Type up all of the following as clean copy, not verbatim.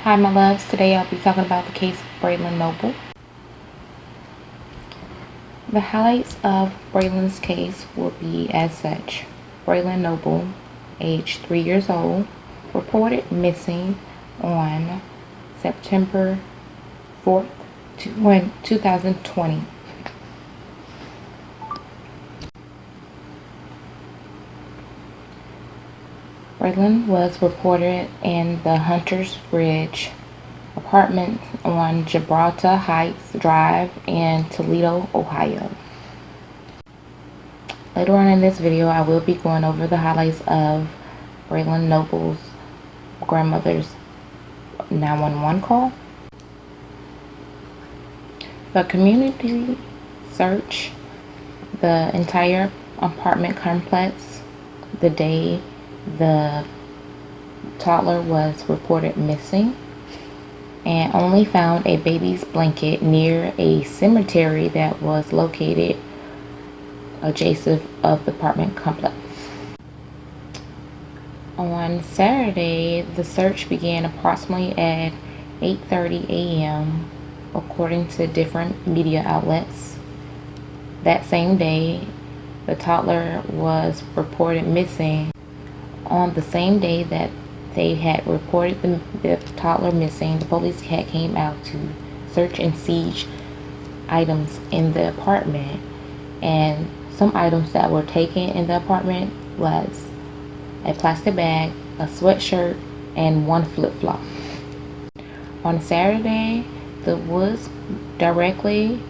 Hi my loves, today I'll be talking about the case of Braylen Noble. The highlights of Braylen's case will be as such. Braylen Noble, age 3 years old, reported missing on September 4th, 2020. Braylen was reported in the Hunters Ridge apartment on Gibraltar Heights Drive in Toledo, Ohio. Later on in this video, I will be going over the highlights of Braylen Noble's grandmother's 911 call. The community searched the entire apartment complex the day the toddler was reported missing, and only found a baby's blanket near a cemetery that was located adjacent of the apartment complex. On Saturday, the search began approximately at 8:30 a.m. according to different media outlets. That same day, the toddler was reported missing. On the same day that they had reported the toddler missing, the police came out to search and siege items in the apartment, and some items that were taken in the apartment was a plastic bag, a sweatshirt, and one flip-flop. On Saturday, the woods directly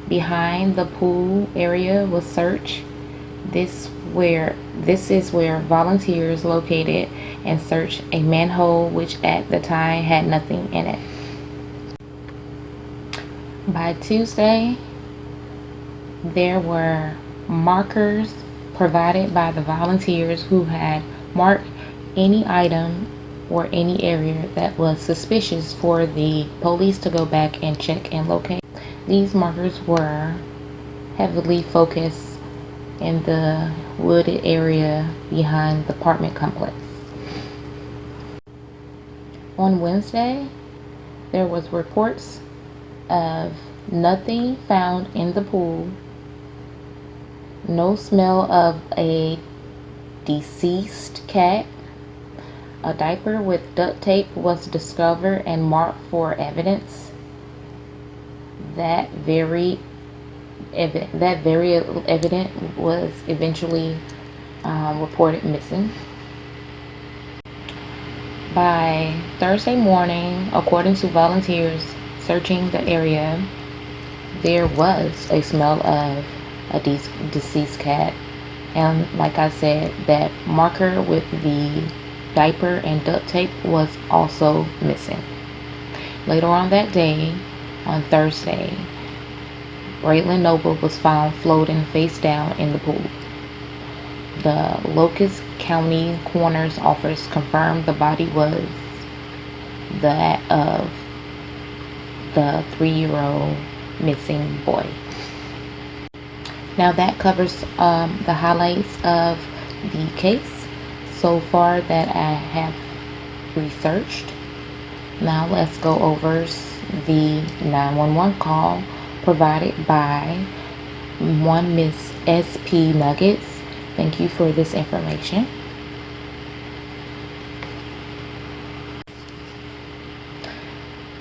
behind the pool area was searched. This is where volunteers located and searched a manhole which at the time had nothing in it. By Tuesday, there were markers provided by the volunteers who had marked any item or any area that was suspicious for the police to go back and check and locate. These markers were heavily focused in the wooded area behind the apartment complex. On Wednesday, there was reports of nothing found in the pool, no smell of a deceased cat. A diaper with duct tape was discovered and marked for evidence. That very evident was eventually reported missing. By Thursday morning, according to volunteers searching the area, there was a smell of a deceased cat, and like I said, that marker with the diaper and duct tape was also missing. Later on that day, on Thursday, Braylen Noble was found floating face down in the pool. The Locust County Coroner's Office confirmed the body was that of the 3-year-old missing boy. Now that covers the highlights of the case so far that I have researched. Now let's go over the 911 call provided by one Miss SP Nuggets. Thank you for this information.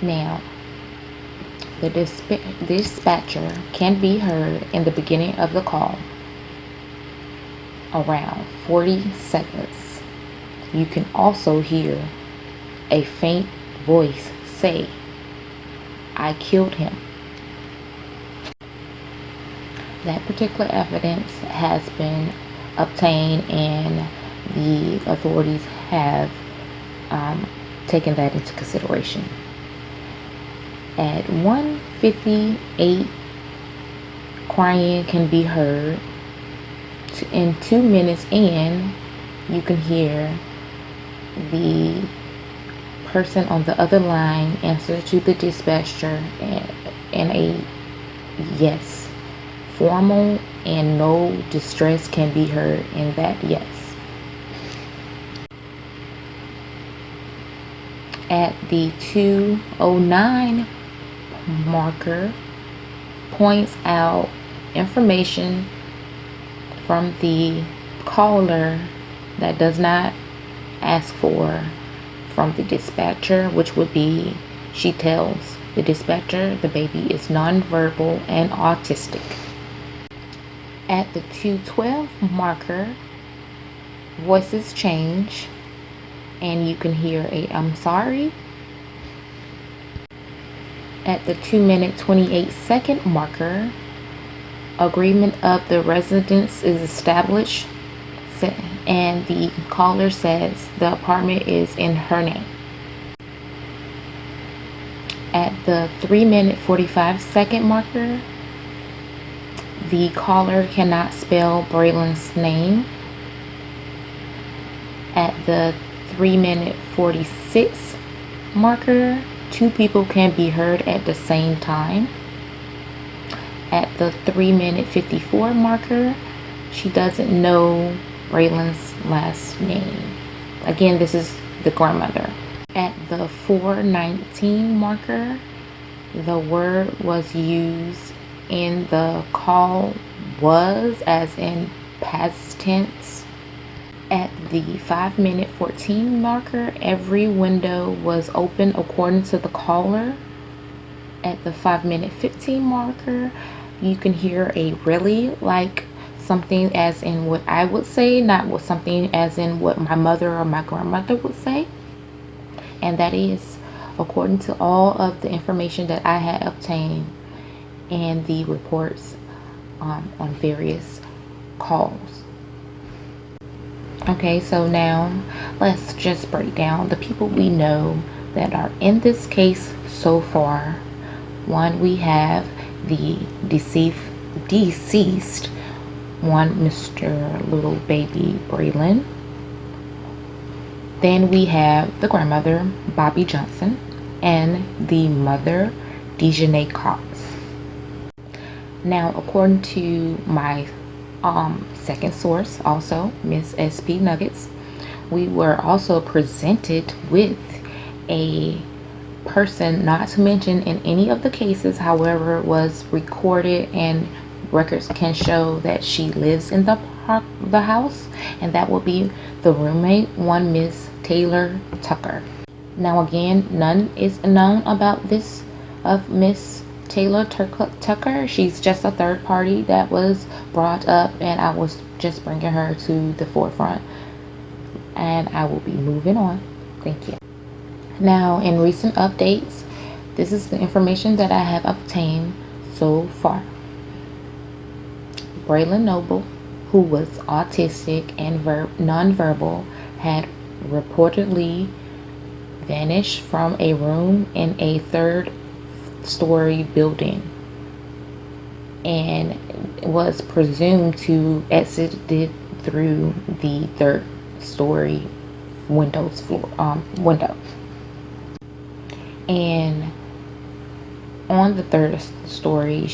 Now, the dispatcher can be heard in the beginning of the call, around 40 seconds. You can also hear a faint voice say, "I killed him." That particular evidence has been obtained, and the authorities have taken that into consideration. At 1:58, crying can be heard. In 2 minutes in, you can hear the person on the other line answer to the dispatcher and a yes. Formal and no distress can be heard in that yes. at the 2:09 marker, points out information from the caller that does not ask for from the dispatcher, which would be, she tells the dispatcher the baby is nonverbal and autistic. At the 2:12 marker, voices change and you can hear a "I'm sorry." At the 2-minute 28-second marker, agreement of the residents is established and the caller says the apartment is in her name. At the 3-minute 45-second marker, the caller cannot spell Braylen's name. At the 3-minute 46 marker, 2 people can be heard at the same time. At the 3-minute 54 marker, she doesn't know Braylen's last name. Again, this is the grandmother. At the 4:19 marker, the word was used in the call was, as in past tense. At the 5-minute 14 marker, every window was open according to the caller. At the 5-minute 15 marker, you can hear a really, like something as in what I would say, not what something as in what my mother or my grandmother would say. And that is according to all of the information that I had obtained and the reports on various calls. Okay, so now let's just break down the people we know that are in this case so far. One, we have the deceased one, Mr. Little Baby Braylen. Then we have the grandmother, Bobby Johnson, and the mother, Dejanay Cox. Now, according to my second source, also Miss SP Nuggets, we were also presented with a person not to mention in any of the cases, however, was recorded and records can show that she lives in the house, and that will be the roommate, one Miss Taylor Tucker. Now again, none is known about this of Miss Taylor Tucker. She's just a third party that was brought up, and I was just bringing her to the forefront, and I will be moving on. Thank you. Now, in recent updates, this is the information that I have obtained so far. Braylen Noble, who was autistic and nonverbal, had reportedly vanished from a room in a third-story building and was presumed to exited through the third-story window. And on the third story,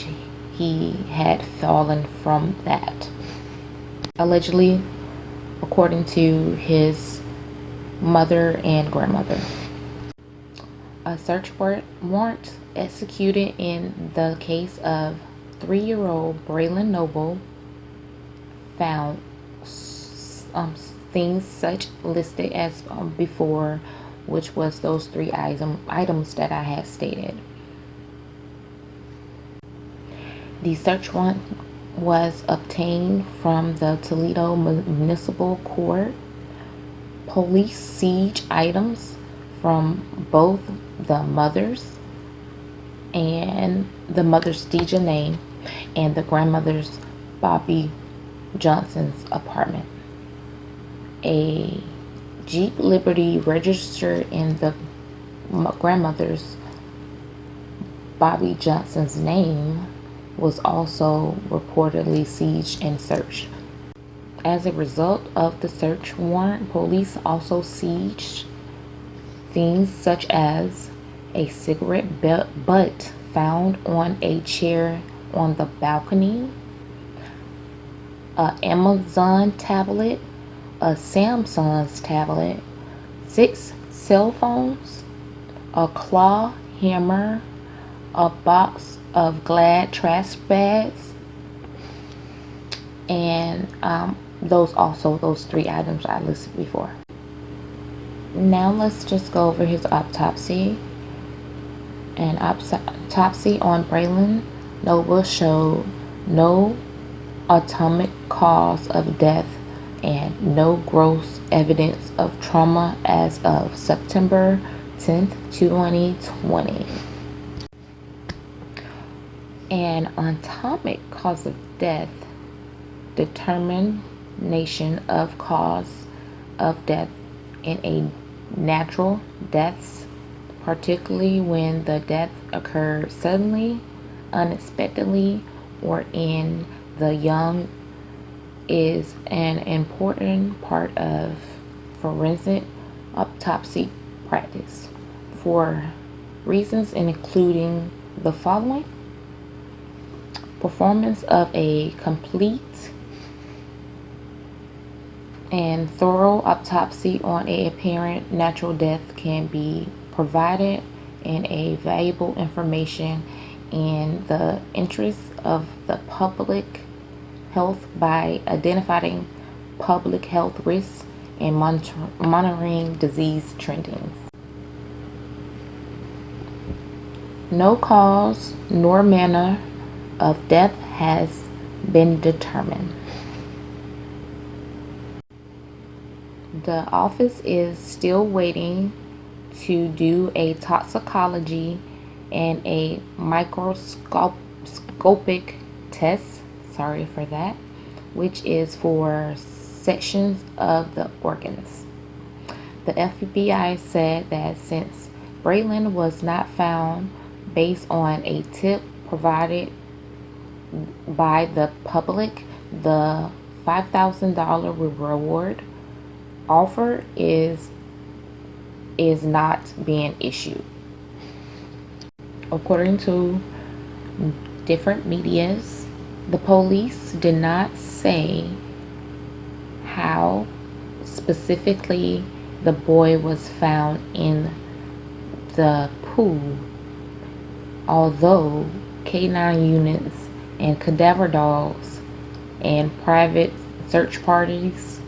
he had fallen from that, allegedly, according to his mother and grandmother. A search warrant executed in the case of 3-year-old Braylen Noble found things such listed as before, which was those 3 items that I had stated. The search warrant was obtained from the Toledo Municipal Court. Police seized items from both the mother's and the mother's Dejanay and the grandmother's Bobby Johnson's apartment. A Jeep Liberty registered in the grandmother's Bobby Johnson's name was also reportedly seized and searched. As a result of the search warrant, police also seized things such as a cigarette butt found on a chair on the balcony, an Amazon tablet, a Samsung's tablet, 6 cell phones, a claw hammer, a box of Glad trash bags, and those 3 items I listed before. Now let's just go over his autopsy. An autopsy on Braylen Noble showed no atomic cause of death and no gross evidence of trauma as of September 10th, 2020. An atomic cause of death determination of cause of death in a natural deaths, particularly when the death occurred suddenly, unexpectedly, or in the young, is an important part of forensic autopsy practice for reasons including the following: performance of a complete and thorough autopsy on a apparent natural death can be provided in a valuable information in the interests of the public health by identifying public health risks and monitoring disease trendings. No cause nor manner of death has been determined. The office is still waiting to do a toxicology and a microscopic test, sorry for that, which is for sections of the organs. The FBI said that since Braylen was not found based on a tip provided by the public, the $5,000 reward offer is not being issued. According to different medias, the police did not say how specifically the boy was found in the pool, although K9 units and cadaver dogs and private search parties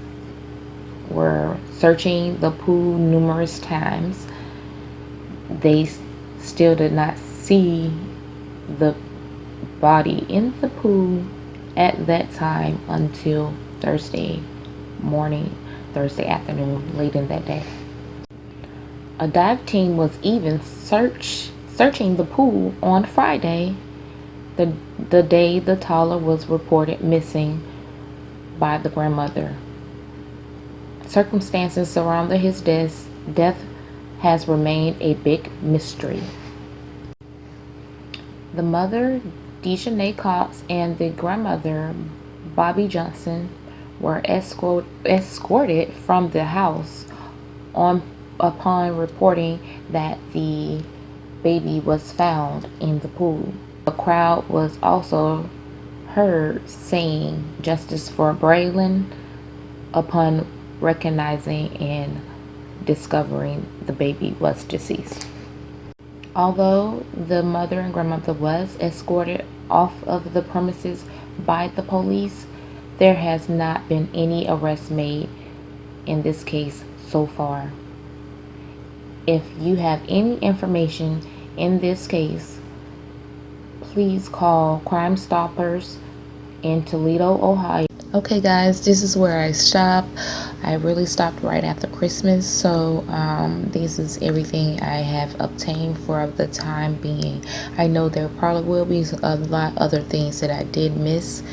were searching the pool numerous times. They still did not see the body in the pool at that time until Thursday afternoon, late in that day. A dive team was even searching the pool on Friday, the day the toddler was reported missing by the grandmother. Circumstances surrounding his death has remained a big mystery. The mother, Dejanay Cox, and the grandmother, Bobby Johnson, were escorted from the house upon reporting that the baby was found in the pool. The crowd was also heard saying "Justice for Braylen" upon recognizing and discovering the baby was deceased. Although the mother and grandmother was escorted off of the premises by the police, there has not been any arrest made in this case so far. If you have any information in this case, please call Crime Stoppers in Toledo, Ohio. Okay guys, this is where I stop. I really stopped right after Christmas, so this is everything I have obtained for the time being. I know there probably will be a lot other things that I did miss,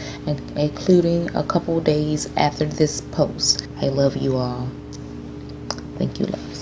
including a couple days after this post. I love you all. Thank you, love.